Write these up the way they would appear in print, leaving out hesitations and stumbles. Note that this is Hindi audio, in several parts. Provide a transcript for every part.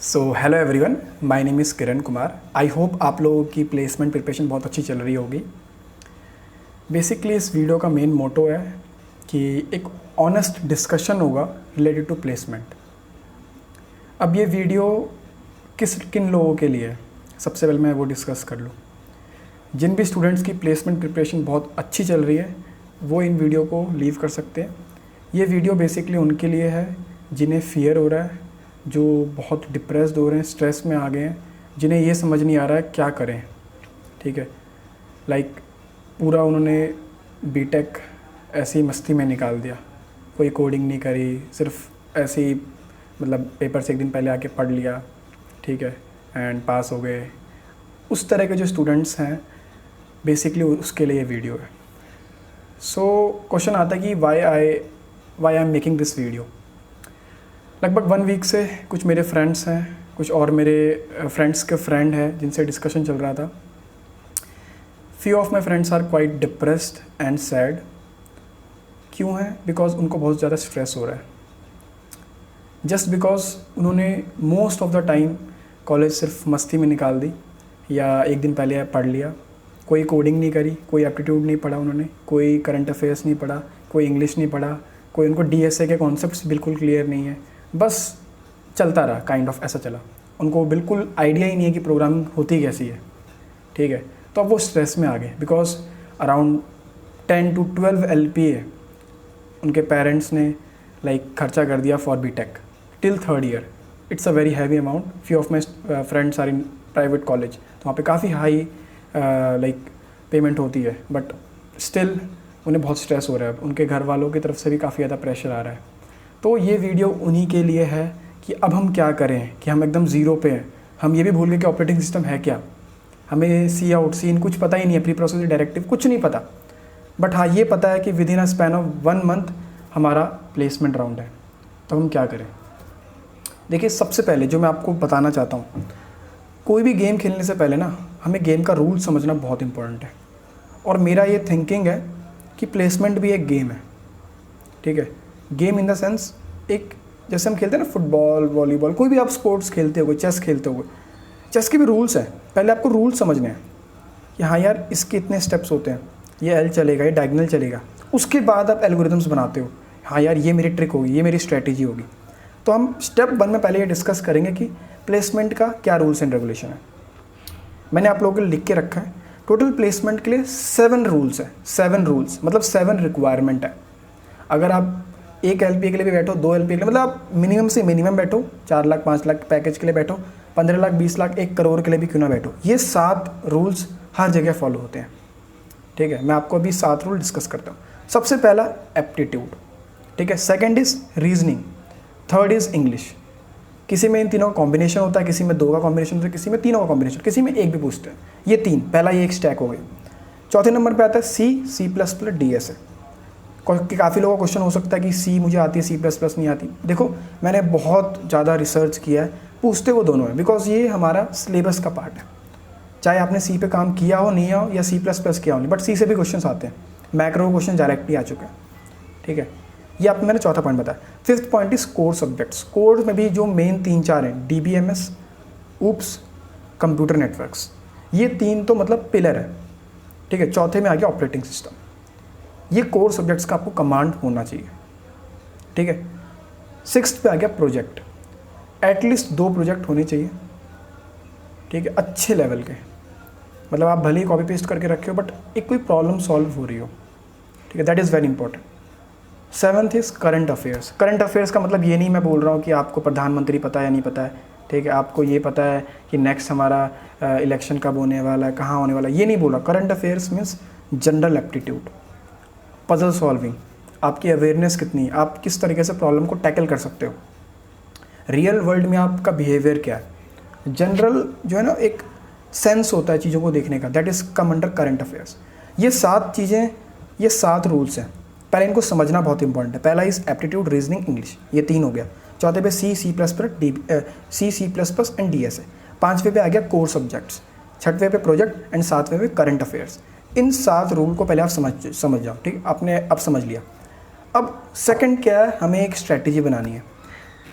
So hello everyone, my name is Kiran Kumar. I hope आप लोगों की प्लेसमेंट प्रिपरेशन बहुत अच्छी चल रही होगी। बेसिकली इस वीडियो का मेन मोटो है कि एक ऑनेस्ट डिस्कशन होगा रिलेटेड टू प्लेसमेंट। अब ये वीडियो किन लोगों के लिए है, सबसे पहले मैं वो डिस्कस कर लूँ। जिन भी स्टूडेंट्स की प्लेसमेंट प्रिपरेशन बहुत अच्छी चल रही है वो इन वीडियो को लीव कर सकते हैं। ये वीडियो बेसिकली उनके लिए है जिन्हें फियर हो रहा है, जो बहुत डिप्रेस्ड हो रहे हैं, स्ट्रेस में आ गए हैं, जिन्हें ये समझ नहीं आ रहा है क्या करें। ठीक है, लाइक पूरा उन्होंने बीटेक ऐसी ही मस्ती में निकाल दिया, कोई कोडिंग नहीं करी, सिर्फ ऐसे ही मतलब पेपर से एक दिन पहले आके पढ़ लिया, ठीक है, एंड पास हो गए। उस तरह के जो स्टूडेंट्स हैं बेसिकली उसके लिए ये वीडियो है। सो क्वेश्चन आता है कि why I am making this video. लगभग 1 वीक से कुछ मेरे फ्रेंड्स हैं, कुछ और मेरे फ्रेंड्स के फ्रेंड हैं जिनसे डिस्कशन चल रहा था। Few of my friends are quite depressed and sad. क्यों है? बिकॉज उनको बहुत ज़्यादा स्ट्रेस हो रहा है, जस्ट बिकॉज उन्होंने most of the time college सिर्फ मस्ती में निकाल दी, या एक दिन पहले पढ़ लिया, कोई कोडिंग नहीं करी, कोई एप्टीट्यूड नहीं पढ़ा उन्होंने, कोई करंट अफेयर्स नहीं पढ़ा, कोई इंग्लिश नहीं पढ़ा, कोई उनको डीएसए के कॉन्सेप्ट्स बिल्कुल क्लियर नहीं है, बस चलता रहा, काइंड ऑफ ऐसा चला। उनको बिल्कुल आइडिया ही नहीं है कि प्रोग्रामिंग होती कैसी है। ठीक है, तो अब वो स्ट्रेस में आ गए बिकॉज अराउंड 10 to 12 LPA उनके पेरेंट्स ने लाइक खर्चा कर दिया for BTech till 3rd year. It's a very heavy amount. Few of my friends are in private college, तो वहाँ पे काफ़ी हाई लाइक पेमेंट होती है, बट स्टिल उन्हें बहुत स्ट्रेस हो रहा है। उनके घर वालों की तरफ से भी काफ़ी ज़्यादा प्रेशर आ रहा है। तो ये वीडियो उन्हीं के लिए है कि अब हम क्या करें, कि हम एकदम ज़ीरो पे हैं। हम ये भी भूल गए कि ऑपरेटिंग सिस्टम है क्या, हमें सी आउट सी इन कुछ पता ही नहीं है, प्री प्रोसेस डायरेक्टिव कुछ नहीं पता। बट हाँ, ये पता है कि with in a span of 1 month हमारा प्लेसमेंट राउंड है। तो हम क्या करें? देखिए, सबसे पहले जो मैं आपको बताना चाहता हूँ, कोई भी गेम खेलने से पहले ना हमें गेम का रूल समझना बहुत इंपॉर्टेंट है। और मेरा ये थिंकिंग है कि प्लेसमेंट भी एक गेम है। ठीक है, गेम इन द सेंस एक जैसे हम खेलते हैं ना फुटबॉल, वॉलीबॉल, कोई भी आप स्पोर्ट्स खेलते हो, चेस खेलते हो, चेस के भी रूल्स हैं। पहले आपको रूल समझने हैं कि हाँ यार, इसके इतने स्टेप्स होते हैं, ये एल चलेगा, ये डायगोनल चलेगा। उसके बाद आप एल्गोरिथम्स बनाते हो, हाँ यार ये मेरी ट्रिक होगी, ये मेरी स्ट्रैटेजी होगी। तो हम स्टेप 1 में पहले ये डिस्कस करेंगे कि प्लेसमेंट का क्या रूल्स एंड रेगुलेशन है। मैंने आप लोगों को लिख के रखा है। टोटल प्लेसमेंट के लिए 7 रूल्स है। 7 रूल्स मतलब 7 रिक्वायरमेंट है। अगर आप 1 LPA के लिए भी बैठो, 2 LPA के लिए, मतलब आप मिनिमम से मिनिमम बैठो, 4 लाख 5 लाख पैकेज के लिए बैठो, 15 लाख 20 लाख 1 करोड़ के लिए भी क्यों ना बैठो, ये 7 रूल्स हर जगह फॉलो होते हैं। ठीक है, मैं आपको अभी 7 रूल डिस्कस करता हूँ। सबसे पहला एप्टीट्यूड, ठीक है। Second is reasoning, third is English. किसी में इन तीनों का कॉम्बिनेशन होता है, किसी में 2 का कॉम्बिनेशन होता है, किसी में तीनों का कॉम्बिनेशन, किसी में एक भी पूछते हैं। ये 3, पहला ये एक स्टैक हो गई। चौथे नंबर पे आता है C++, DSA। काफ़ी लोगों का क्वेश्चन हो सकता है कि C मुझे आती है, C++ नहीं आती। देखो, मैंने बहुत ज़्यादा रिसर्च किया है, पूछते वो दोनों है, बिकॉज ये हमारा सिलेबस का पार्ट है। चाहे आपने C पे काम किया हो, नहीं हो, या C++ किया हो नहीं, बट C से भी क्वेश्चन आते हैं। मैक्रो क्वेश्चन डायरेक्टली आ चुके हैं। ठीक है, ये आपको मैंने चौथा पॉइंट बताया। 5th point is core subjects. Core में भी जो मेन 3-4 हैं, DBMS, ऊप्स, कंप्यूटर नेटवर्क्स, ये 3 तो मतलब पिलर है। ठीक है, चौथे में आ गया ऑपरेटिंग सिस्टम। ये कोर सब्जेक्ट्स का आपको कमांड होना चाहिए। ठीक है, 6th पे आ गया प्रोजेक्ट। एटलीस्ट 2 प्रोजेक्ट होने चाहिए। ठीक है, अच्छे लेवल के, मतलब आप भले ही कॉपी पेस्ट करके रखे हो, बट एक कोई प्रॉब्लम सॉल्व हो रही हो। ठीक है, that is very important. 7th is current affairs. Current affairs का मतलब ये नहीं मैं बोल रहा हूँ कि आपको प्रधानमंत्री पता है या नहीं पता है। ठीक है, आपको ये पता है कि नेक्स्ट हमारा इलेक्शन कब होने वाला है, कहाँ होने वाला है, ये नहीं बोल रहा। Current affairs means general aptitude, puzzle solving, आपकी अवेयरनेस कितनी है, आप किस तरीके से प्रॉब्लम को टैकल कर सकते हो, रियल वर्ल्ड में आपका बिहेवियर क्या है। जनरल जो है ना, एक सेंस होता है चीज़ों को देखने का, that is come under current affairs. ये 7 चीज़ें, ये 7 रूल्स हैं। पहले इनको समझना बहुत इंपॉर्टेंट है। पहला इज एप्टीट्यूड, रीजनिंग, इंग्लिश, ये 3 हो गया। चौथे पे C++ एंड DSA। 5वें पे आ गया कोर सब्जेक्ट्स, 6वें पे प्रोजेक्ट एंड 7वें पे करंट अफेयर्स। इन 7 रूल को पहले आप समझ जाओ। ठीक, आपने अब समझ लिया। अब सेकंड क्या है, हमें एक स्ट्रैटेजी बनानी है।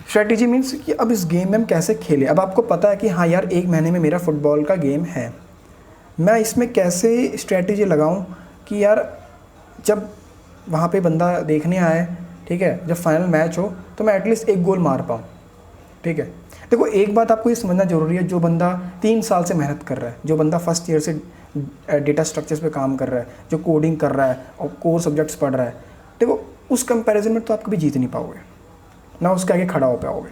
स्ट्रैटेजी मीन्स कि अब इस गेम में हम कैसे खेलें। अब आपको पता है कि हाँ यार 1 महीने में मेरा फुटबॉल का गेम है, मैं इसमें कैसे स्ट्रैटेजी लगाऊं कि यार जब वहाँ पे बंदा देखने आए, ठीक है, जब फाइनल मैच हो तो मैं एटलीस्ट 1 गोल मार पाऊँ, ठीक है। देखो एक बात आपको ये समझना ज़रूरी है, जो बंदा 3 साल से मेहनत कर रहा है, जो बंदा फर्स्ट ईयर से डेटा स्ट्रक्चर्स पे काम कर रहा है, जो कोडिंग कर रहा है और कोर सब्जेक्ट्स पढ़ रहा है, देखो उस कंपैरिजन में तो आप कभी जीत नहीं पाओगे, ना उसके आगे खड़ा हो पाओगे।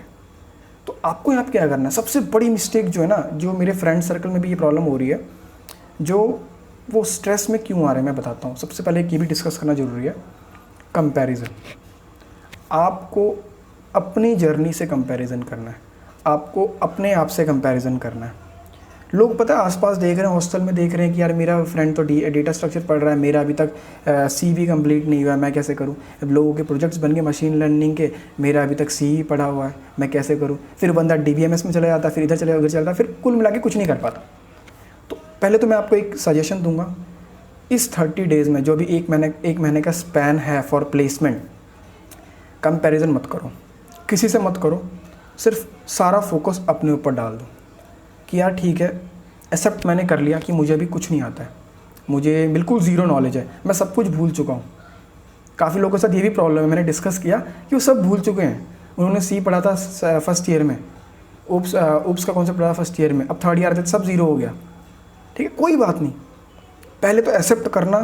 तो आपको यहाँ पे क्या करना है, सबसे बड़ी मिस्टेक जो है ना, जो मेरे फ्रेंड सर्कल में भी ये प्रॉब्लम हो रही है, जो वो स्ट्रेस में क्यों आ रहे हैं मैं बताता हूँ। सबसे पहले ये भी डिस्कस करना ज़रूरी है, कंपैरिजन। आपको अपनी जर्नी से कंपैरिजन करना है, आपको अपने आप से कंपैरिजन करना है। लोग पता है आसपास देख रहे हैं, हॉस्टल में देख रहे हैं कि यार मेरा फ्रेंड तो डेटा स्ट्रक्चर पढ़ रहा है, मेरा अभी तक CV कंप्लीट नहीं हुआ है, मैं कैसे करूं। अब लोगों के प्रोजेक्ट्स बन गए मशीन लर्निंग के, मेरा अभी तक CE पढ़ा हुआ है, मैं कैसे करूं। फिर बंदा DBMS में चला जाता है, फिर इधर चला उधर चलता है, फिर कुल मिला के कुछ नहीं कर पाता। तो पहले तो मैं आपको एक सजेशन दूंगा, इस 30 डेज़ में जो भी एक महीने का स्पैन है फॉर प्लेसमेंट, कंपैरिजन मत करो, किसी से मत करो, सिर्फ सारा फोकस अपने ऊपर डाल दो कि यार ठीक है, एक्सेप्ट मैंने कर लिया कि मुझे अभी कुछ नहीं आता है, मुझे बिल्कुल ज़ीरो नॉलेज है, मैं सब कुछ भूल चुका हूँ। काफ़ी लोगों के साथ ये भी प्रॉब्लम है, मैंने डिस्कस किया कि वो सब भूल चुके हैं। उन्होंने C पढ़ा था फर्स्ट ईयर में, ओप्स का कॉन्सेप्ट पढ़ा फर्स्ट ईयर में, अब थर्ड ईयर सब ज़ीरो हो गया, ठीक है। कोई बात नहीं, पहले तो एक्सेप्ट करना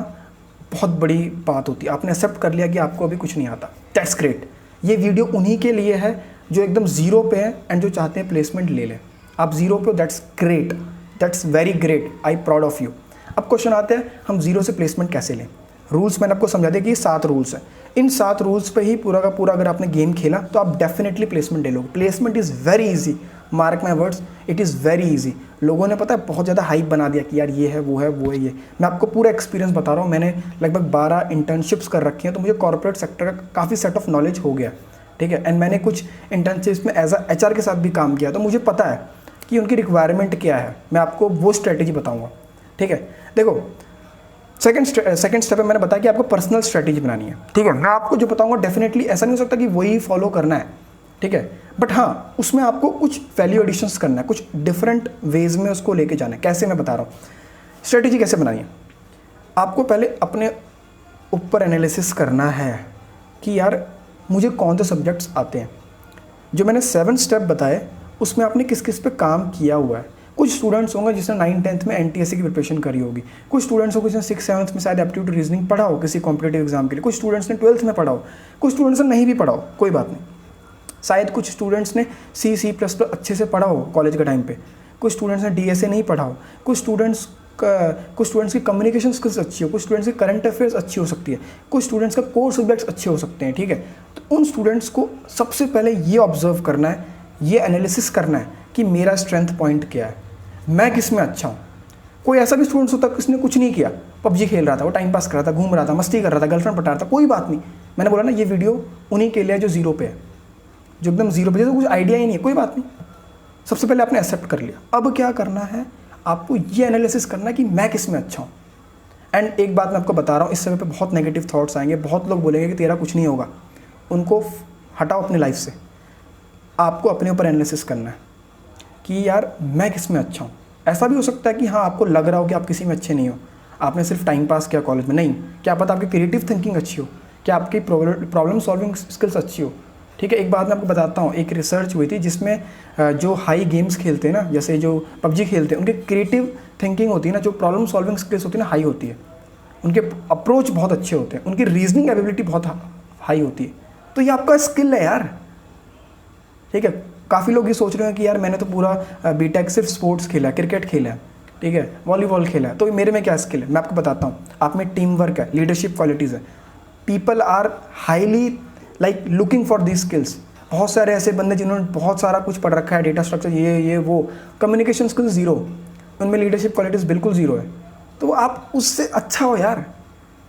बहुत बड़ी बात होती है। आपने एक्सेप्ट कर लिया कि आपको अभी कुछ नहीं आता, दैट्स ग्रेट। ये वीडियो उन्हीं के लिए है जो एकदम ज़ीरो पे हैं एंड जो चाहते हैं प्लेसमेंट ले लें। आप ज़ीरो पे हो, that's great, that's very great, I proud of you. अब क्वेश्चन आते हैं हम ज़ीरो से प्लेसमेंट कैसे लें। रूल्स मैंने आपको समझा दिया कि ये 7 रूल्स हैं। इन 7 रूल्स पे ही पूरा का पूरा अगर आपने गेम खेला तो आप डेफिनेटली प्लेसमेंट ले लोगे। Placement is very easy, mark my words, it is very easy. लोगों ने पता है बहुत ज़्यादा हाइप बना दिया कि यार ये है वो है वो है ये। मैं आपको पूरा एक्सपीरियंस बता रहा हूँ, मैंने लगभग 12 इंटर्नशिप्स कर रखी हैं, तो मुझे कॉर्पोरेट सेक्टर का काफ़ी सेट ऑफ नॉलेज हो गया, ठीक है। एंड मैंने कुछ इंटर्नशिप्स में एज HR के साथ भी काम किया, तो मुझे पता है कि उनकी रिक्वायरमेंट क्या है। मैं आपको वो स्ट्रेटेजी बताऊँगा, ठीक है। देखो सेकंड स्टेप है, मैंने बताया कि आपको पर्सनल स्ट्रेटेजी बनानी है, ठीक है। मैं आपको जो बताऊँगा डेफिनेटली ऐसा नहीं हो सकता कि वही फॉलो करना है, ठीक है। बट हाँ, उसमें आपको कुछ वैल्यू एडिशंस करना है, कुछ डिफरेंट वेज में उसको लेके जाना है। कैसे मैं बता रहा हूँ, स्ट्रेटेजी कैसे बनानी है। आपको पहले अपने ऊपर एनालिसिस करना है कि यार मुझे कौन से सब्जेक्ट्स आते हैं। जो मैंने 7 स्टेप बताए उसमें आपने किस किस पे काम किया हुआ है। कुछ स्टूडेंट्स होंगे जिसने 9th-10th में NTSC की प्रिपरेशन करी होगी, कुछ स्टूडेंट्स होंगे जिसने 6th-7th में शायद एप्टीट्यूड रीजनिंग पढ़ा हो किसी कॉम्पिटेटिव एग्जाम के लिए, कुछ स्टूडेंट्स ने 12th में पढ़ा हो, कुछ स्टूडेंट्स ने नहीं भी पढ़ा हो, कोई बात नहीं। शायद कुछ स्टूडेंट्स ने C++ अच्छे से पढ़ा हो कॉलेज के टाइम पे, कुछ स्टूडेंट्स ने DSA नहीं पढ़ा हो, कुछ स्टूडेंट्स की कम्युनिकेशन स्किल्स अच्छी हो, कुछ स्टूडेंट्स की करंट अफेयर्स अच्छी हो सकती है, कुछ स्टूडेंट्स का कोर सब्जेक्ट्स अच्छे हो सकते हैं, ठीक है। तो उन स्टूडेंट्स को सबसे पहले ये ऑब्जर्व करना है, ये एनालिसिस करना है कि मेरा स्ट्रेंथ पॉइंट क्या है, मैं किस में अच्छा हूँ। कोई ऐसा भी स्टूडेंट्स होता है किसने कुछ नहीं किया, PUBG खेल रहा था, वो टाइम पास कर रहा था, घूम रहा था, मस्ती कर रहा था, गर्लफ्रेंड पटा रहा था, कोई बात नहीं। मैंने बोला ना ये वीडियो उन्हीं के लिए जो ज़ीरो पे है, जो एकदम ज़ीरो पे, तो कुछ आइडिया ही नहीं है, कोई बात नहीं। सबसे पहले आपने एक्सेप्ट कर लिया, अब क्या करना है, आपको ये एनालिसिस करना है कि मैं किस में अच्छा हूँ। एंड एक बात मैं आपको बता रहा हूँ, इस समय पे बहुत नेगेटिव थॉट्स आएंगे, बहुत लोग बोलेंगे कि तेरा कुछ नहीं होगा, उनको हटाओ अपनी लाइफ से। आपको अपने ऊपर एनालिसिस करना है कि यार मैं किस में अच्छा हूँ। ऐसा भी हो सकता है कि हाँ आपको लग रहा हो कि आप किसी में अच्छे नहीं हो, आपने सिर्फ टाइम पास किया कॉलेज में, नहीं, क्या पता आपकी क्रिएटिव थिंकिंग अच्छी हो, क्या आपकी प्रॉब्लम सॉल्विंग स्किल्स अच्छी हो, ठीक है। एक बात मैं आपको बताता हूँ, एक रिसर्च हुई थी जिसमें जो हाई गेम्स खेलते हैं ना, जैसे जो PUBG खेलते हैं, उनके क्रिएटिव थिंकिंग होती है ना, जो प्रॉब्लम सॉल्विंग स्किल्स होती है ना, हाई होती है, उनके अप्रोच बहुत अच्छे होते हैं, उनकी रीजनिंग एबिलिटी बहुत हाई होती है। तो ये आपका स्किल है यार, ठीक है। काफ़ी लोग ये सोच रहे हैं कि यार मैंने तो पूरा B.Tech सिर्फ स्पोर्ट्स खेला है, क्रिकेट खेला है, ठीक है, वॉलीबॉल खेला है, तो मेरे में क्या स्किल है। मैं आपको बताता हूँ, आप में टीम वर्क है, लीडरशिप क्वालिटीज़ है, people are highly like looking for this skills. बहुत सारे ऐसे बंदे जिन्होंने बहुत सारा कुछ पढ़ रखा है, डेटा स्ट्रक्चर ये वो, कम्युनिकेशन स्किल्स ज़ीरो, उनमें लीडरशिप क्वालिटीज़ बिल्कुल ज़ीरो है। तो आप उससे अच्छा हो यार।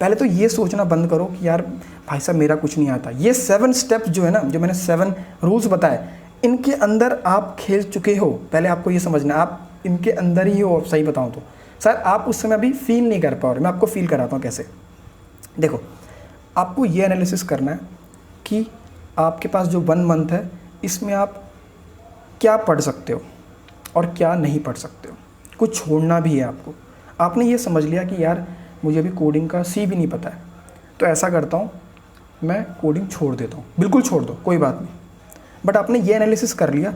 पहले तो ये सोचना बंद करो कि यार भाई साहब मेरा कुछ नहीं आता। ये 7 स्टेप्स जो है ना, जो मैंने 7 रूल्स बताए, इनके अंदर आप खेल चुके हो। पहले आपको ये समझना, आप इनके अंदर ही हो। सही बताऊँ तो शायद आप उस समय अभी फील नहीं कर पा रहे, मैं आपको फील कराता हूँ कैसे। देखो, आपको ये एनालिसिस करना है कि आपके पास जो 1 मंथ है, इसमें आप क्या पढ़ सकते हो और क्या नहीं पढ़ सकते हो, कुछ छोड़ना भी है आपको। आपने ये समझ लिया कि यार मुझे अभी कोडिंग का सी भी नहीं पता है, तो ऐसा करता हूँ मैं कोडिंग छोड़ देता हूँ, बिल्कुल छोड़ दो कोई बात नहीं। बट आपने ये एनालिसिस कर लिया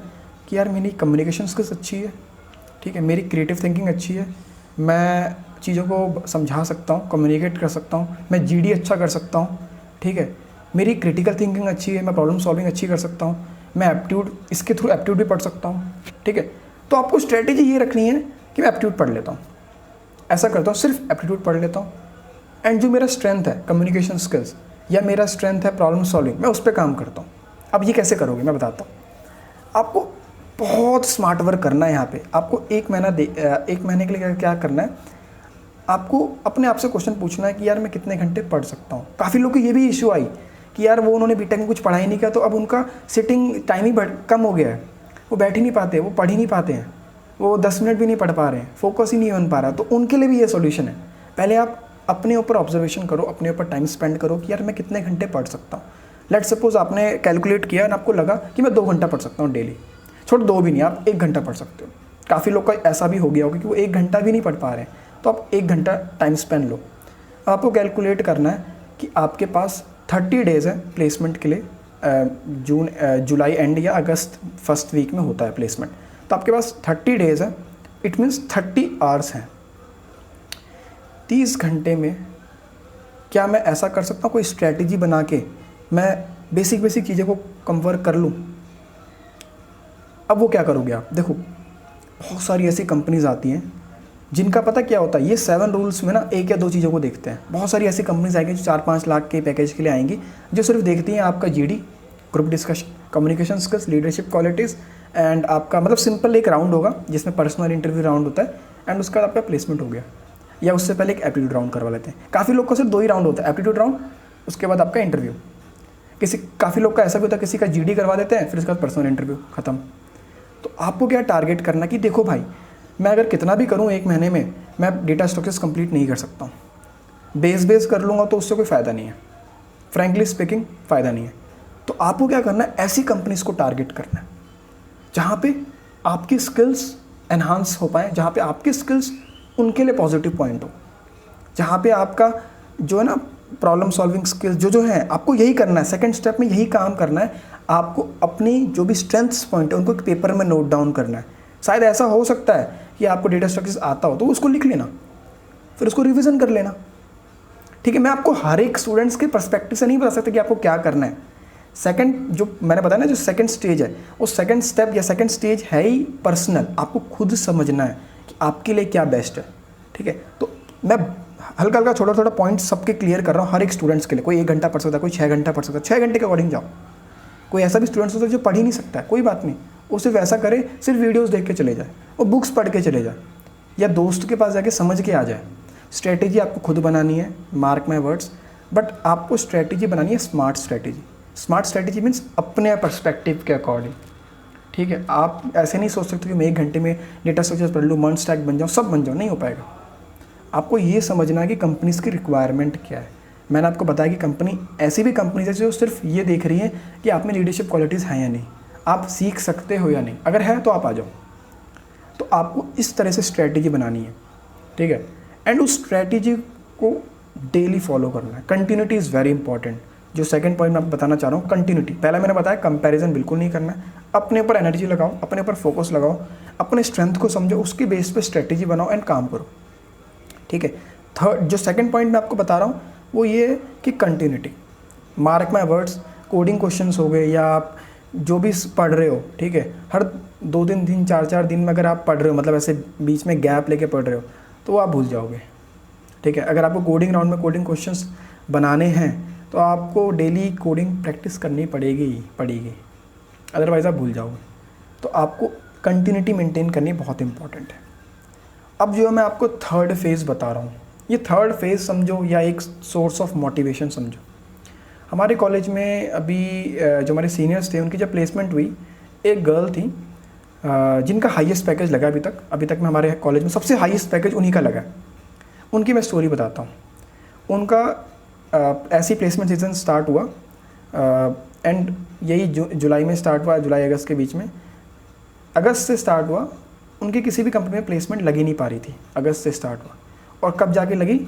कि यार मेरी कम्युनिकेशन स्किल्स अच्छी है, ठीक है, मेरी क्रिएटिव थिंकिंग अच्छी है, मैं चीज़ों को समझा सकता हूँ, कम्युनिकेट कर सकता हूँ, मैं जीडी अच्छा कर सकता हूँ, ठीक है, मेरी क्रिटिकल थिंकिंग अच्छी है, मैं प्रॉब्लम सॉल्विंग अच्छी कर सकता हूँ, मैं एप्टीट्यूड, इसके थ्रू एप्टीट्यूड भी पढ़ सकता हूँ, ठीक है। तो आपको स्ट्रेटेजी ये रखनी है कि मैं एप्टीट्यूड पढ़ लेता हूँ, ऐसा करता हूँ, सिर्फ एप्टीट्यूड पढ़ लेता हूँ, एंड जो मेरा स्ट्रेंथ है कम्युनिकेशन स्किल्स या मेरा स्ट्रेंथ है प्रॉब्लम सॉल्विंग, मैं उस पर काम करता हूँ। अब ये कैसे करोगे मैं बताता हूँ। आपको बहुत स्मार्ट वर्क करना है यहाँ पे। आपको एक महीने के लिए क्या करना है, आपको अपने आप से क्वेश्चन पूछना है कि यार मैं कितने घंटे पढ़ सकता हूँ। काफ़ी लोग को ये भी इशू आई कि यार वो उन्होंने बीटेक में कुछ पढ़ा ही नहीं किया, तो अब उनका सिटिंग टाइम ही कम हो गया है, वो बैठ ही नहीं पाते, वो पढ़ ही नहीं पाते हैं, वो 10 मिनट भी नहीं पढ़ पा रहे हैं, फोकस ही नहीं बन पा रहा। तो उनके लिए भी ये सोल्यूशन है। पहले आप अपने ऊपर ऑब्जर्वेशन करो, अपने ऊपर टाइम स्पेंड करो कि यार मैं कितने घंटे पढ़ सकता हूँ। लेट सपोज आपने कैलकुलेट किया और आपको लगा कि मैं 2 घंटा पढ़ सकता हूँ डेली, छोड़ 2 भी नहीं, आप 1 घंटा पढ़ सकते हो। काफ़ी लोग का ऐसा भी हो गया होगा कि वो 1 घंटा भी नहीं पढ़ पा रहे हैं, तो आप 1 घंटा टाइम स्पेंड लो। आपको कैलकुलेट करना है कि आपके पास 30 डेज़ है प्लेसमेंट के लिए, जुलाई एंड या अगस्त फर्स्ट वीक में होता है प्लेसमेंट, तो आपके पास 30 डेज़ है, इट मीन्स 30 आवर्स हैं। 30 घंटे में क्या मैं ऐसा कर सकता हूँ, कोई स्ट्रैटेजी बना के मैं बेसिक चीज़ों को कवर कर लूँ? अब वो क्या करोगे आप, देखो बहुत सारी ऐसी कंपनीज आती हैं जिनका पता क्या होता है, ये 7 रूल्स में ना 1 या 2 चीज़ों को देखते हैं। बहुत सारी ऐसी कंपनीज आएंगी जो 4-5 लाख के पैकेज के लिए आएंगी, जो सिर्फ देखती हैं आपका GD, group discussion, communication skills, leadership qualities, and आपका मतलब सिंपल एक राउंड होगा जिसमें पर्सनल इंटरव्यू राउंड होता है, एंड उसका आपका प्लेसमेंट हो गया, या उससे पहले एक एप्टीट्यूड राउंड करवा लेते हैं। काफ़ी लोग को सिर्फ 2 ही राउंड होता है, एप्टीट्यूड राउंड, उसके बाद आपका इंटरव्यू। काफ़ी लोग का ऐसा भी होता है, किसी का जीडी करवा देते हैं, फिर उसके बाद पर्सनल इंटरव्यू खत्म। तो आपको क्या टारगेट करना कि देखो भाई, मैं अगर कितना भी करूं 1 महीने में, मैं डेटा स्ट्रक्चर्स कंप्लीट नहीं कर सकता हूं। बेस कर लूँगा तो उससे कोई फ़ायदा नहीं है, फ्रैंकली स्पीकिंग फ़ायदा नहीं है। तो आपको क्या करना है, ऐसी कंपनीज़ को टारगेट करना है जहाँ पे आपकी स्किल्स एनहांस हो पाए, जहाँ पे आपकी स्किल्स उनके लिए पॉजिटिव पॉइंट हो, जहाँ पे आपका जो है ना प्रॉब्लम सॉल्विंग स्किल्स जो है, आपको यही करना है। सेकंड स्टेप में यही काम करना है, आपको अपनी जो भी स्ट्रेंथ्स पॉइंट है उनको पेपर में नोट डाउन करना है। शायद ऐसा हो सकता है कि आपको डेटा स्ट्रक्चर्स आता हो तो उसको लिख लेना, फिर उसको रिवीजन कर लेना, ठीक है। मैं आपको हर एक स्टूडेंट्स के पर्सपेक्टिव से नहीं बता सकता कि आपको क्या करना है। सेकंड जो मैंने बताया ना, जो सेकंड स्टेज है, वो सेकंड स्टेप या सेकंड स्टेज है ही पर्सनल। आपको खुद समझना है कि आपके लिए क्या बेस्ट है, ठीक है। तो मैं हल्का छोटा पॉइंट सबके क्लियर कर रहा हूँ हर एक स्टूडेंट्स के लिए। कोई 1 घंटा पढ़ सकता है, कोई 6 घंटा पढ़ सकता है, 6 घंटे के अकॉर्डिंग जाओ। कोई ऐसा भी स्टूडेंट्स होता है जो पढ़ ही नहीं सकता है, कोई बात नहीं, वो सिर्फ ऐसा करे, सिर्फ वीडियोस देख के चले जाए, वो बुक्स पढ़ के चले जाए, या दोस्त के पास जाके समझ के आ जाए। स्ट्रैटेजी आपको खुद बनानी है, मार्क माई वर्ड्स, बट आपको स्ट्रैटेजी बनानी है smart strategy. Smart strategy means अपने पर्सपेक्टिव के अकॉर्डिंग, ठीक है। आप ऐसे नहीं सोच सकते कि मैं 1 घंटे में डेटा स्ट्रक्चर्स पढ़ लूँ, मंथ स्टैक बन जाऊँ, सब बन जाऊँ, नहीं हो पाएगा। आपको ये समझना है कि कंपनीज़ की रिक्वायरमेंट क्या है। मैंने आपको बताया कि कंपनी, ऐसी भी कंपनीज है जो सिर्फ ये देख रही है कि आप में लीडरशिप क्वालिटीज़ हैं या नहीं, आप सीख सकते हो या नहीं, अगर है तो आप आ जाओ। तो आपको इस तरह से स्ट्रैटेजी बनानी है, ठीक है। एंड उस स्ट्रैटेजी को डेली फॉलो करना है। Continuity is very important. जो सेकंड पॉइंट मैं आपको बताना चाह रहा हूँ, कंटिन्यूटी। पहला मैंने बताया कंपैरिजन बिल्कुल नहीं करना है, अपने ऊपर एनर्जी लगाओ, अपने ऊपर फोकस लगाओ, अपने स्ट्रेंथ को समझो, उसके बेस पे स्ट्रैटेजी बनाओ एंड काम करो, ठीक है। थर्ड जो सेकंड पॉइंट मैं आपको बता रहा हूँ वो ये है कि continuity. Mark my words, coding questions हो गए या आप जो भी पढ़ रहे हो, ठीक है, हर 2-3 दिन 4-4 दिन में अगर आप पढ़ रहे हो, मतलब ऐसे बीच में गैप लेके पढ़ रहे हो, तो आप भूल जाओगे, ठीक है। अगर आपको कोडिंग राउंड में कोडिंग क्वेश्चंस बनाने हैं तो आपको डेली कोडिंग प्रैक्टिस करनी पड़ेगी, अदरवाइज़ आप भूल जाओगे। तो आपको कंटिन्यूटी मेंटेन करनी बहुत इंपॉर्टेंट है। अब जो मैं आपको थर्ड फेज़ बता रहा हूँ, ये थर्ड फेज़ समझो या एक सोर्स ऑफ मोटिवेशन समझो। हमारे कॉलेज में अभी जो हमारे सीनियर्स थे, उनकी जब प्लेसमेंट हुई, एक गर्ल थी जिनका हाईएस्ट पैकेज लगा अभी तक में हमारे कॉलेज में सबसे हाईएस्ट पैकेज उन्हीं का लगा। उनकी मैं स्टोरी बताता हूँ। उनका ऐसी प्लेसमेंट सीजन स्टार्ट हुआ एंड यही जुलाई में स्टार्ट हुआ, जुलाई अगस्त के बीच में, अगस्त से स्टार्ट हुआ, उनकी किसी भी कंपनी में प्लेसमेंट लगी नहीं पा रही थी, अगस्त से स्टार्ट हुआ, और कब जाके लगी,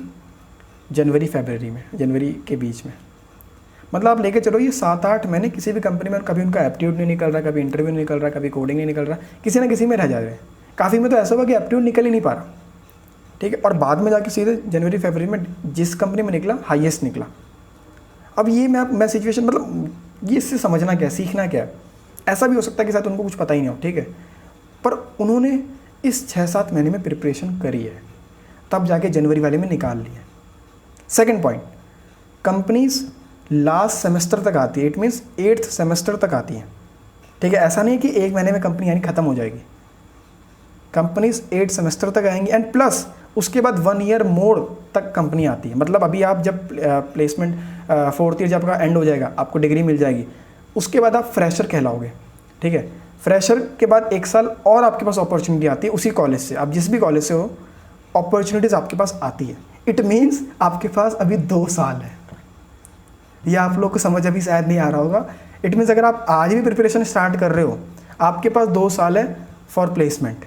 जनवरी फरवरी में, जनवरी के बीच में। मतलब आप लेके चलो ये 7-8 महीने किसी भी कंपनी में कभी उनका एप्टीट्यूड नहीं निकल रहा, कभी इंटरव्यू नहीं निकल रहा, कभी कोडिंग नहीं निकल रहा, किसी ना किसी में रह जा रहे हैं। काफ़ी में तो ऐसा हुआ कि एप्टीट्यूड निकल ही नहीं पा रहा, ठीक है, और बाद में जाके सीधे जनवरी फरवरी में जिस कंपनी में निकला हाईएस्ट निकला। अब ये मैं सिचुएशन, मतलब ये इससे समझना क्या है, सीखना क्या है। ऐसा भी हो सकता है कि शायद उनको कुछ पता ही नहीं हो, ठीक है, पर उन्होंने इस 6-7 महीने में प्रिपरेशन करी है, तब जाके जनवरी वाले में निकाल लिया। Second point, companies last semester तक आती है, इट मीन्स 8th सेमेस्टर तक आती है, ठीक है। ऐसा नहीं है कि 1 महीने में कंपनी यानी ख़त्म हो जाएगी, कंपनीज 8 सेमेस्टर तक आएंगी, एंड प्लस उसके बाद 1 ईयर मोर तक कंपनी आती है। मतलब अभी आप जब प्लेसमेंट 4th ईयर जब आपका एंड हो जाएगा, आपको डिग्री मिल जाएगी, उसके बाद आप फ्रेशर कहलाओगे, ठीक है। फ्रेशर के बाद 1 साल और आपके पास अपॉर्चुनिटी आती है उसी कॉलेज से, आप जिस भी कॉलेज से हो, अपॉर्चुनिटीज़ आपके पास आती है। इट मीन्स आपके पास अभी 2 साल है। ये आप लोग को समझ अभी शायद नहीं आ रहा होगा। इट मीन्स अगर आप आज भी प्रिपरेशन स्टार्ट कर रहे हो, आपके पास 2 साल है फॉर प्लेसमेंट,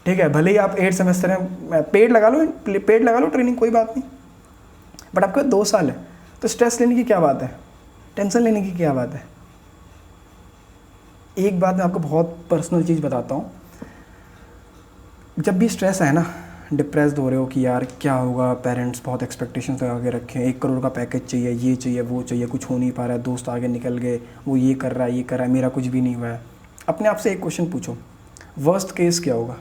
ठीक है। भले ही आप 8 सेमेस्टर में पेड लगा लो ट्रेनिंग, कोई बात नहीं, बट आपके पास 2 साल है, तो स्ट्रेस लेने की क्या बात है, टेंशन लेने की क्या बात है। एक बात मैं आपको बहुत पर्सनल चीज़ बताता हूँ, जब भी स्ट्रेस है ना, डिप्रेस्ड हो रहे हो कि यार क्या होगा, पेरेंट्स बहुत एक्सपेक्टेशंस लगा के रखे हैं, 1 करोड़ का पैकेज चाहिए, ये चाहिए, वो चाहिए, कुछ हो नहीं पा रहा है, दोस्त आगे निकल गए, वो ये कर रहा है, मेरा कुछ भी नहीं हुआ है। अपने आप से एक क्वेश्चन पूछो, वर्स्ट केस क्या होगा।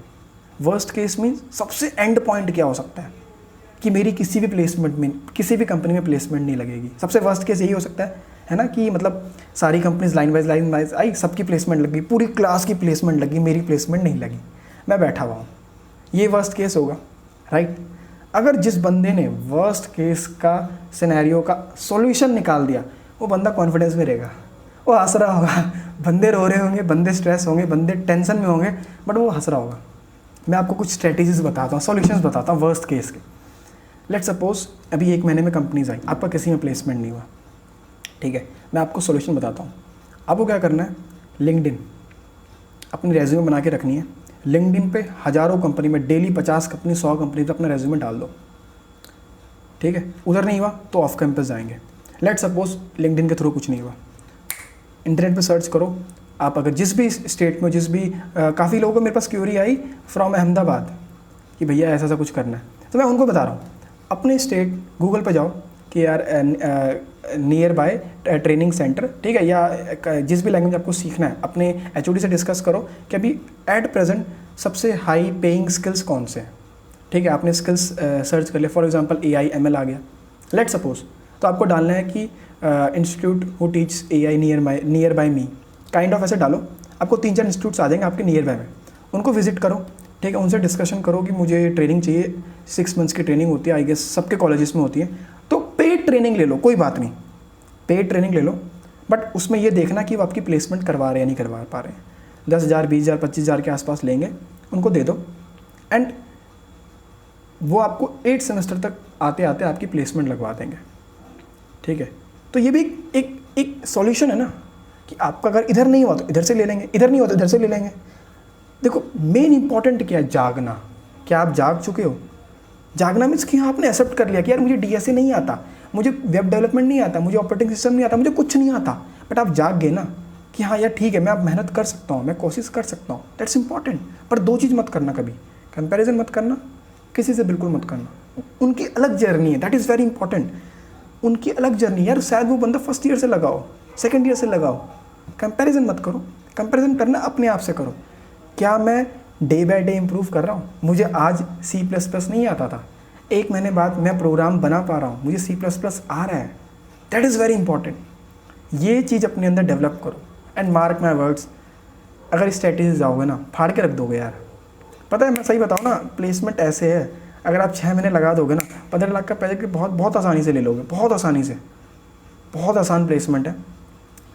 वर्स्ट केस मीन्स सबसे एंड पॉइंट क्या हो सकता है कि मेरी किसी भी प्लेसमेंट में, किसी भी कंपनी में प्लेसमेंट नहीं लगेगी। सबसे वर्स्ट केस यही हो सकता है ना, कि मतलब सारी कंपनीज लाइन वाइज आई, सबकी प्लेसमेंट लगी, पूरी क्लास की प्लेसमेंट लगी, मेरी प्लेसमेंट नहीं लगी, मैं बैठा हुआ हूँ। ये वर्स्ट केस होगा, राइट। अगर जिस बंदे ने वर्स्ट केस का सिनेरियो का सॉल्यूशन निकाल दिया, वो बंदा कॉन्फिडेंस में रहेगा, वो हंस रहा होगा। बंदे रो रहे होंगे, बंदे स्ट्रेस होंगे, बंदे टेंशन में होंगे, बट वो हंस रहा होगा। मैं आपको कुछ स्ट्रेटेजीज बताता हूँ, सॉल्यूशंस बताता हूँ वर्स्ट केस के। लेट्स सपोज अभी 1 महीने में कंपनीज आई, आपका किसी में प्लेसमेंट नहीं हुआ, ठीक है। मैं आपको सॉल्यूशन बताता हूँ। आपको क्या करना है, लिंक्डइन अपनी रेज्यूमे बना के रखनी है। लिंक्डइन पे हज़ारों कंपनी में, डेली 50 कंपनी 100 कंपनी पे अपना रेज्यूमे डाल दो, ठीक है। उधर नहीं हुआ तो ऑफ कैंपस जाएंगे। लेट सपोज लिंक्डइन के थ्रू कुछ नहीं हुआ, इंटरनेट पे सर्च करो आप, अगर जिस भी स्टेट में, जिस भी काफ़ी लोगों को मेरे पास क्यूरी आई फ्रॉम अहमदाबाद कि भैया ऐसा ऐसा कुछ करना है, तो मैं उनको बता रहा हूँ, अपने स्टेट गूगल पे जाओ कि यार नियर बाय ट्रेनिंग सेंटर, ठीक है, या जिस भी लैंग्वेज आपको सीखना है, अपने एचओडी से डिस्कस करो कि अभी एट प्रेजेंट सबसे हाई पेइंग स्किल्स कौन से हैं, ठीक है। आपने स्किल्स सर्च कर लिया, फॉर एग्जांपल AI ML आ गया, लेट सपोज, तो आपको डालना है कि institute who teach AI near by me, kind of ऐसे डालो, आपको 3-4 इंस्टीट्यूट्स आ जाएंगे आपके नियर बाय में, उनको विजिट करो, ठीक है। उनसे डिस्कशन करो कि मुझे ट्रेनिंग चाहिए, 6 मंथ्स की ट्रेनिंग होती है, आई गेस सबके कॉलेजेस में होती है, तो पेड ट्रेनिंग ले लो, कोई बात नहीं, पेड ट्रेनिंग ले लो, बट उसमें ये देखना कि वो आपकी प्लेसमेंट करवा रहे हैं या नहीं करवा पा रहे हैं। 10,000 20,000 25,000 के आसपास लेंगे, उनको दे दो, एंड वो आपको 8 सेमेस्टर तक आते आते आपकी प्लेसमेंट लगवा देंगे, ठीक है। तो ये भी एक सॉल्यूशन है ना, कि आपका अगर इधर नहीं हुआ तो इधर से ले लेंगे, इधर नहीं हुआ तो इधर से ले लेंगे। देखो मेन इंपॉर्टेंट क्या है, जागना। क्या आप जाग चुके हो? जागना मीन्स कि आपने एक्सेप्ट कर लिया कि यार मुझे DSA नहीं आता, मुझे वेब डेवलपमेंट नहीं आता, मुझे ऑपरेटिंग सिस्टम नहीं आता, मुझे कुछ नहीं आता, बट आप जाग गए ना कि हाँ यार ठीक है, मैं अब मेहनत कर सकता हूँ, मैं कोशिश कर सकता हूँ, दैट्स इंपॉर्टेंट। पर 2 चीज़ मत करना कभी, कंपैरिजन मत करना, किसी से बिल्कुल मत करना। उनकी अलग जर्नी है, दैट इज़ वेरी इंपॉर्टेंट। उनकी अलग जर्नी, यार शायद वो बंदा फर्स्ट ईयर से लगाओ, सेकेंड ईयर से लगाओ, कंपैरिजन मत करो। कंपैरिजन करना अपने आप से करो, क्या मैं डे बाय डे इम्प्रूव कर रहा हूँ? मुझे आज C++ नहीं आता था, 1 महीने बाद मैं प्रोग्राम बना पा रहा हूँ, मुझे C++ आ रहा है, दैट इज़ वेरी इंपॉर्टेंट। ये चीज़ अपने अंदर डेवलप करो, एंड मार्क माई वर्ड्स, अगर स्ट्रेटेजी जाओगे ना, फाड़ के रख दोगे यार। पता है मैं सही बताऊँ ना, प्लेसमेंट ऐसे है, अगर आप 6 महीने लगा दोगे ना, 15 लाख का पैकेज बहुत आसानी से ले लोगे, बहुत आसानी से, बहुत आसान प्लेसमेंट है।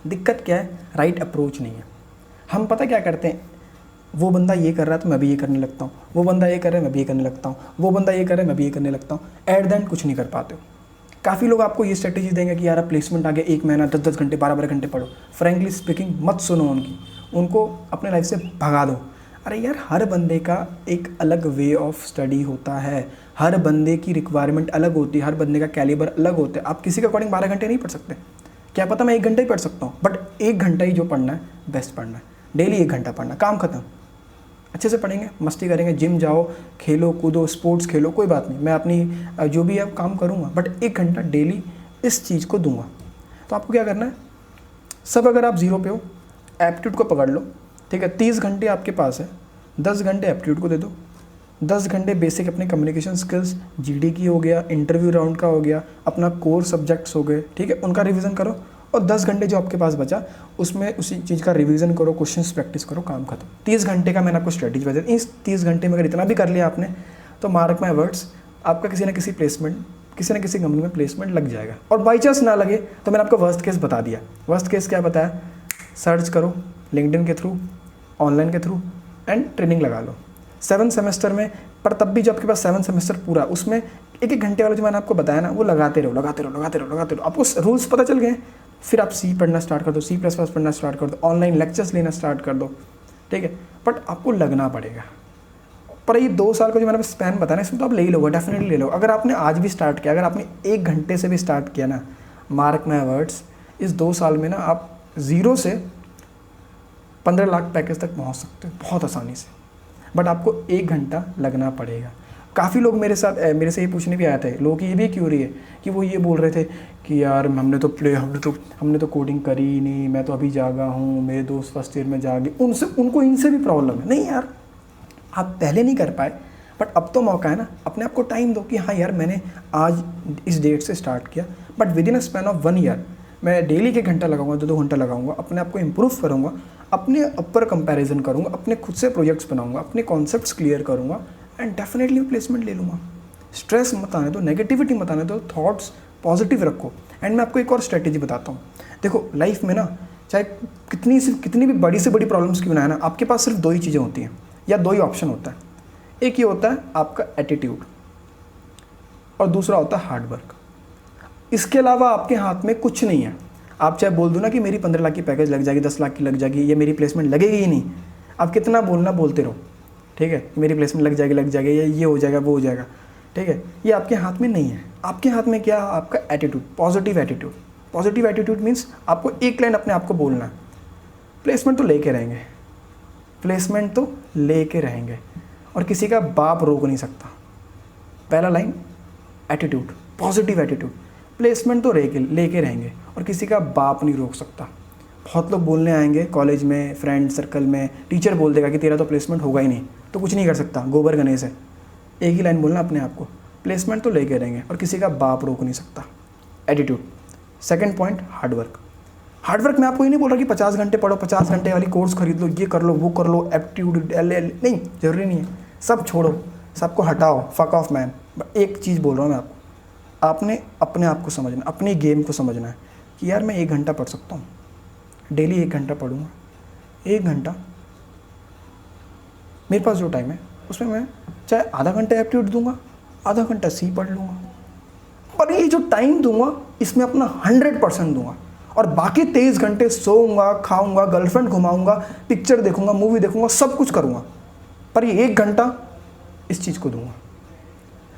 दिक्कत क्या है? राइट अप्रोच नहीं है। हम पता क्या करते हैं, वो बंदा ये कर रहा है तो मैं भी ये करने लगता हूँ, वो बंदा ये कर रहा है मैं भी ये करने लगता हूँ, वो बंदा ये कर रहा है मैं भी ये करने लगता हूँ, एट द एंड कुछ नहीं कर पाते हो। काफ़ी लोग आपको ये स्ट्रेटेजी देंगे कि यार प्लेसमेंट आ गया, 1 महीना 10-10 घंटे 12-12 घंटे पढ़ो। फ्रेंकली स्पीकिंग मत सुनो उनकी, उनको अपने लाइफ से भगा दो। अरे यार हर बंदे का एक अलग वे ऑफ स्टडी होता है, हर बंदे की रिक्वायरमेंट अलग होती है, हर बंदे का कैलिबर अलग होता है। आप किसी के अकॉर्डिंग 12 घंटे नहीं पढ़ सकते, क्या पता मैं 1 घंटा ही पढ़ सकता हूँ, बट 1 घंटा ही जो पढ़ना है बेस्ट पढ़ना है। डेली 1 घंटा पढ़ना, काम खत्म। अच्छे से पढ़ेंगे, मस्ती करेंगे, जिम जाओ, खेलो कूदो, स्पोर्ट्स खेलो, कोई बात नहीं, मैं अपनी जो भी है काम करूँगा, बट 1 घंटा डेली इस चीज़ को दूंगा। तो आपको क्या करना है, सब अगर आप 0 पे हो, एप्टीट्यूड को पकड़ लो, ठीक है। 30 घंटे आपके पास है, 10 घंटे एप्टीट्यूड को दे दो, 10 घंटे बेसिक अपने कम्युनिकेशन स्किल्स, जीडी की हो गया, इंटरव्यू राउंड का हो गया, अपना कोर सब्जेक्ट्स हो गए, ठीक है, उनका रिवीजन करो। और 10 घंटे जो आपके पास बचा उसमें उसी चीज़ का रिवीजन करो, क्वेश्चंस प्रैक्टिस करो, काम खत्म। 30 घंटे का मैंने आपको स्ट्रेटेजी बता दी। इस 30 घंटे में अगर इतना भी कर लिया आपने तो मार्क माई वर्ड्स, आपका किसी न किसी प्लेसमेंट, किसी न किसी कंपनी में प्लेसमेंट लग जाएगा। और बाई चांस ना लगे तो मैंने आपको वर्स्ट केस बता दिया। वर्स्ट केस क्या बताया, सर्च करो लिंक्डइन के थ्रू, ऑनलाइन के थ्रू, एंड ट्रेनिंग लगा लो 7 सेमेस्टर में। पर तब भी जो आपके पास 7 सेमेस्टर पूरा, उसमें 1-1 घंटे वाला जो मैंने आपको बताया ना, वो लगाते रहो लगाते रहो लगाते रहो लगाते रहो। आपको रूल्स पता चल गए, फिर आप सी पढ़ना स्टार्ट कर दो, C++ पढ़ना स्टार्ट कर दो, ऑनलाइन लेक्चर्स लेना स्टार्ट कर दो, ठीक है। बट आपको लगना पड़ेगा। पर ये 2 साल का जो मैंने स्पैन बताया ना, इसमें तो आप ले ही लोगे, डेफिनेटली ले लो। अगर आपने आज भी स्टार्ट किया, अगर आपने 1 घंटे से भी स्टार्ट किया ना, मार्क माई वर्ड्स, इस 2 साल में ना आप 0 से 15 लाख पैकेज तक पहुँच सकते हो बहुत आसानी से। बट आपको 1 घंटा लगना पड़ेगा। काफ़ी लोग मेरे से ये पूछने भी आए थे, लोगों की ये भी क्यूरी है कि वो ये बोल रहे थे कि यार हमने तो कोडिंग करी ही नहीं, मैं तो अभी जागा हूँ, मेरे दोस्त फर्स्ट ईयर में जागे, उनको इनसे भी प्रॉब्लम है। नहीं यार, आप पहले नहीं कर पाए, बट अब तो मौका है ना, अपने आप को टाइम दो कि हाँ यार मैंने आज इस डेट से स्टार्ट किया, but with in a span of 1 year मैं डेली के घंटा लगाऊंगा, 2-2 घंटा लगाऊंगा, अपने आप को इम्प्रूव करूँगा, अपने अपर कंपैरिजन करूँगा, अपने खुद से प्रोजेक्ट्स बनाऊँगा, अपने कॉन्सेप्ट्स क्लियर करूँगा, एंड डेफिनेटली प्लेसमेंट ले लूँगा। स्ट्रेस मत आने दो, नेगेटिविटी मत आने दो, थॉट्स पॉजिटिव रखो। एंड मैं आपको एक और स्ट्रेटेजी बताता हूँ। देखो लाइफ में ना, चाहे कितनी भी बड़ी से बड़ी प्रॉब्लम्स क्यों ना है ना, आपके पास सिर्फ 2 ही चीज़ें होती हैं या 2 ही ऑप्शन होता है। एक ये होता है आपका एटीट्यूड, और दूसरा होता है हार्डवर्क। इसके अलावा आपके हाथ में कुछ नहीं है। आप चाहे बोल दो ना कि मेरी 15 लाख की पैकेज लग जाएगी, 10 लाख की लग जाएगी, ये मेरी प्लेसमेंट लगेगी ही नहीं, आप कितना बोलना बोलते रहो, ठीक है, मेरी प्लेसमेंट लग जाएगी, ये हो जाएगा, वो हो जाएगा, ठीक है। ये आपके हाथ में नहीं है। आपके हाथ में क्या है, आपका attitude, positive attitude. Positive attitude means आपको एक लाइन अपने आप को बोलना है, प्लेसमेंट तो लेके रहेंगे, प्लेसमेंट तो लेके रहेंगे, और किसी का बाप रोक नहीं सकता। पहला line attitude, positive attitude, placement तो लेके रहेंगे और किसी का बाप नहीं रोक सकता। बहुत लोग बोलने आएंगे कॉलेज में, फ्रेंड सर्कल में, टीचर बोल देगा कि तेरा तो प्लेसमेंट होगा ही नहीं, तो कुछ नहीं कर सकता, गोबर गणेश है। एक ही लाइन बोलना अपने आप को, प्लेसमेंट तो लेके रहेंगे और किसी का बाप रोक नहीं सकता। Attitude. Second point hard work. Hard work मैं आपको ये नहीं बोल रहा कि 50 घंटे पढ़ो, 50 घंटे वाली कोर्स खरीद लो, ये कर लो, वो कर लो, एप्टीट्यूड नहीं, जरूरी नहीं है। सब छोड़ो, सबको हटाओ, फक ऑफ मैन। एक चीज़ बोल रहा हूँ मैं आपको, आपने अपने आप को समझना, अपनी गेम को समझना है कि यार मैं 1 घंटा पढ़ सकता हूँ, डेली 1 घंटा पढ़ूँगा। 1 घंटा मेरे पास जो टाइम है उसमें मैं चाहे आधा घंटा एप्टीट्यूड दूंगा, आधा घंटा सी पढ़ लूँगा, पर ये जो टाइम दूंगा इसमें अपना 100% दूंगा, और बाकी 23 घंटे सोऊंगा, खाऊंगा, गर्लफ्रेंड घुमाऊंगा, पिक्चर देखूंगा, मूवी देखूंगा, सब कुछ करूंगा, पर ये 1 घंटा इस चीज़ को दूंगा।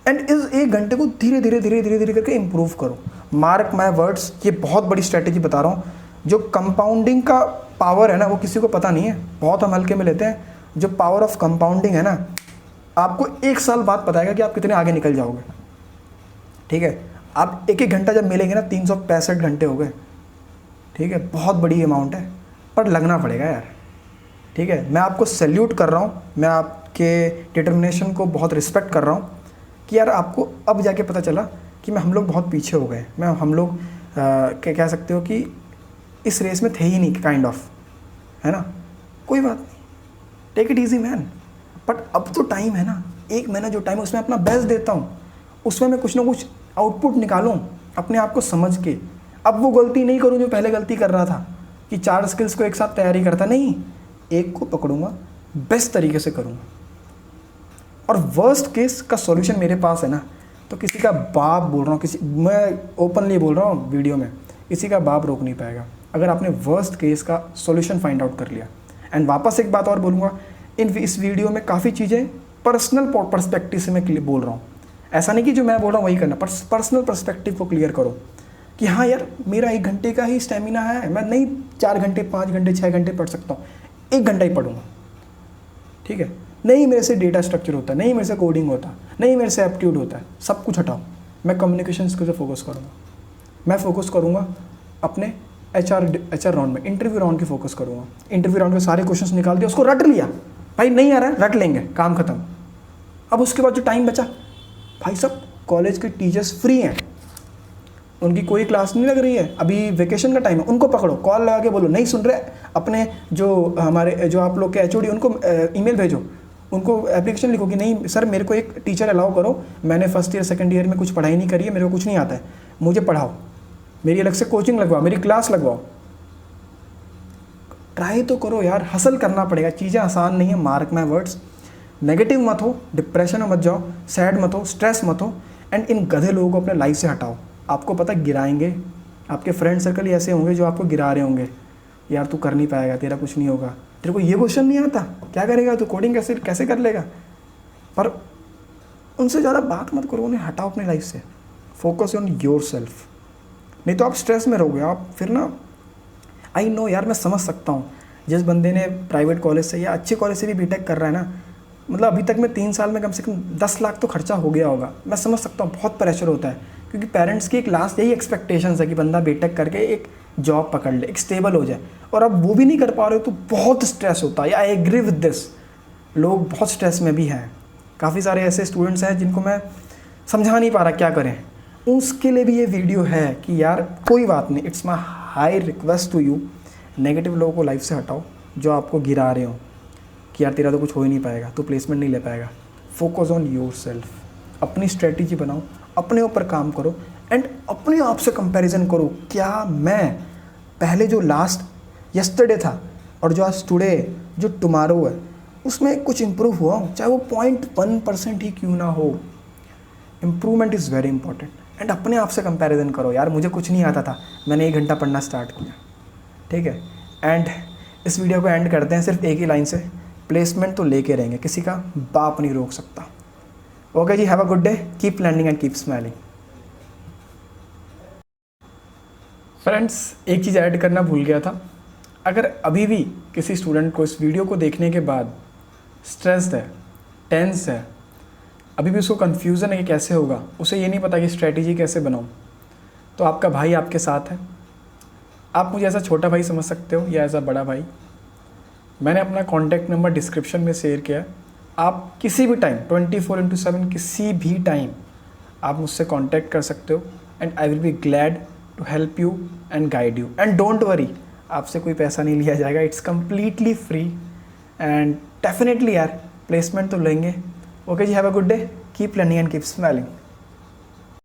एंड इस 1 घंटे को धीरे धीरे करके इम्प्रूव करो। मार्क माई वर्ड्स, ये बहुत बड़ी स्ट्रैटेजी बता रहा हूँ। जो कंपाउंडिंग का पावर है ना, वो किसी को पता नहीं है, बहुत हम हल्के में लेते हैं। जो पावर ऑफ कंपाउंडिंग है ना, आपको 1 साल बाद बताएगा कि आप कितने आगे निकल जाओगे, ठीक है। आप 1-1 घंटा जब मिलेंगे ना, 365 घंटे हो गए, ठीक है, बहुत बड़ी अमाउंट है, पर लगना पड़ेगा यार, ठीक है। मैं आपको सैल्यूट कर रहा हूँ, मैं आपके डिटर्मिनेशन को बहुत रिस्पेक्ट कर रहा हूँ कि यार आपको अब जाके पता चला कि हम लोग बहुत पीछे हो गए। हम लोग क्या कह सकते हो कि इस रेस में थे ही नहीं, काइंड ऑफ, है ना। कोई बात नहीं, take it easy man. But अब तो टाइम है ना, 1 महीना जो टाइम है उसमें अपना बेस्ट देता हूँ, उसमें मैं कुछ ना कुछ आउटपुट निकालूँ अपने आप को समझ के। अब वो गलती नहीं करूँ जो पहले गलती कर रहा था कि 4 स्किल्स को एक साथ तैयारी करता, नहीं, एक को पकड़ूंगा, बेस्ट तरीके से करूँगा। और वर्स्ट केस का सॉल्यूशन मेरे पास है ना, तो किसी का बाप बोल रहा हूँ, किसी मैं ओपनली बोल रहा हूँ वीडियो में, किसी का बाप रोक नहीं पाएगा अगर आपने वर्स्ट केस का सॉल्यूशन फाइंड आउट कर लिया। एंड वापस एक बात और बोलूँगा, इस वीडियो में काफ़ी चीज़ें पर्सनल पर्सपेक्टिव से मैं बोल रहा हूँ। ऐसा नहीं कि जो मैं बोल रहा हूँ वही करना, पर्सनल पर्सपेक्टिव को क्लियर करो कि हाँ यार मेरा 1 घंटे का ही स्टेमिना है, मैं नहीं 4 घंटे 5 घंटे 6 घंटे पढ़ सकता हूँ, 1 घंटा ही पढ़ूंगा, ठीक है। नहीं मेरे से डेटा स्ट्रक्चर होता है, नहीं मेरे से कोडिंग होता, नहीं मेरे से एप्टीट्यूड होता है, सब कुछ हटाओ, मैं कम्युनिकेशन स्किल्स पे फोकस करूँगा। मैं फोकस करूँगा अपने एचआर राउंड में, इंटरव्यू राउंड की फोकस करूँगा। इंटरव्यू राउंड में सारे क्वेश्चंस निकाल दिया, उसको रट लिया, भाई नहीं आ रहा है रट लेंगे, काम खत्म। अब उसके बाद जो टाइम बचा, भाई सब कॉलेज के टीचर्स फ्री हैं, उनकी कोई क्लास नहीं लग रही है, अभी वेकेशन का टाइम है, उनको पकड़ो, कॉल लगा के बोलो नहीं सुन रहे, अपने जो आप लोग के एचओडी उनको ईमेल भेजो, उनको एप्लीकेशन लिखो कि नहीं सर मेरे को एक टीचर अलाउ करो, मैंने फर्स्ट ईयर सेकंड ईयर में कुछ पढ़ाई नहीं करी है, मेरे को कुछ नहीं आता है, मुझे पढ़ाओ, मेरी अलग से कोचिंग लगवाओ, मेरी क्लास लगवाओ। ट्राई तो करो यार, हसल करना पड़ेगा, चीज़ें आसान नहीं है, मार्क माई वर्ड्स। नेगेटिव मत हो, डिप्रेशन में मत जाओ, सैड मत हो, स्ट्रेस मत हो, एंड इन गधे लोगों को अपने लाइफ से हटाओ। आपको पता गिराएंगे, आपके फ्रेंड सर्कल ही ऐसे होंगे जो आपको गिरा रहे होंगे, यार तू कर नहीं पाएगा, तेरा कुछ नहीं होगा, तेरे को ये क्वेश्चन नहीं आता, क्या करेगा तू, कोडिंग कैसे कर लेगा। पर उनसे ज़्यादा बात मत करो, उन्हें हटाओ अपनी लाइफ से, फोकस ऑन योर सेल्फ, नहीं तो आप स्ट्रेस में रहोगे आप फिर ना। आई नो यार, मैं समझ सकता हूँ जिस बंदे ने प्राइवेट कॉलेज से या अच्छे कॉलेज से भी बीटेक कर रहा है ना, मतलब अभी तक में 3 साल में कम से कम 10 लाख तो खर्चा हो गया होगा, मैं समझ सकता हूँ, बहुत प्रेशर होता है, क्योंकि पेरेंट्स की एक लास्ट यही एक्सपेक्टेशंस है कि बंदा बीटेक करके एक जॉब पकड़ ले, एक स्टेबल हो जाए, और अब वो भी नहीं कर पा रहे हो तो बहुत स्ट्रेस होता है। आई एग्री विद दिस, लोग बहुत स्ट्रेस में भी हैं, काफ़ी सारे ऐसे स्टूडेंट्स हैं जिनको मैं समझा नहीं पा रहा क्या करें, उसके लिए भी ये वीडियो है कि यार कोई बात नहीं, it's my high request to you, negative लोगों को लाइफ से हटाओ जो आपको गिरा रहे हो कि यार तेरा तो कुछ हो ही नहीं पाएगा, तो प्लेसमेंट नहीं ले पाएगा। फोकस ऑन योर सेल्फ, अपनी स्ट्रेटजी बनाओ, अपने ऊपर काम करो, एंड अपने आप से कंपैरिजन करो, क्या मैं पहले जो लास्ट यस्टरडे था और जो आज टुडे जो टुमारो है उसमें कुछ इम्प्रूव हुआ हूँ, चाहे वो 0.1% ही क्यों ना हो। Improvement is very important, and अपने आप से कंपैरिजन करो, यार मुझे कुछ नहीं आता था, मैंने 1 घंटा पढ़ना स्टार्ट किया, ठीक है। एंड इस वीडियो को एंड करते हैं सिर्फ एक ही लाइन से, प्लेसमेंट तो लेके रहेंगे, किसी का बाप नहीं रोक सकता। Okay ji, have a good day, keep learning and keep smiling. Friends, एक चीज़ ऐड करना भूल गया था, अगर अभी भी किसी स्टूडेंट को इस वीडियो को देखने के बाद स्ट्रेस्ड है, टेंस है, अभी भी उसको कन्फ्यूज़न है कि कैसे होगा, उसे ये नहीं पता कि स्ट्रैटेजी कैसे बनाऊँ, तो आपका भाई आपके साथ है। आप मुझे ऐसा छोटा भाई समझ सकते हो या ऐसा बड़ा भाई, मैंने अपना कॉन्टैक्ट नंबर डिस्क्रिप्शन में शेयर किया, आप किसी भी टाइम 24/7 किसी भी टाइम आप मुझसे कांटेक्ट कर सकते हो, and I will be glad to help you and guide you. And don't worry, आपसे कोई पैसा नहीं लिया जाएगा, it's completely free, and definitely यार प्लेसमेंट तो लेंगे। Okay ji, have a good day, keep learning and keep smiling.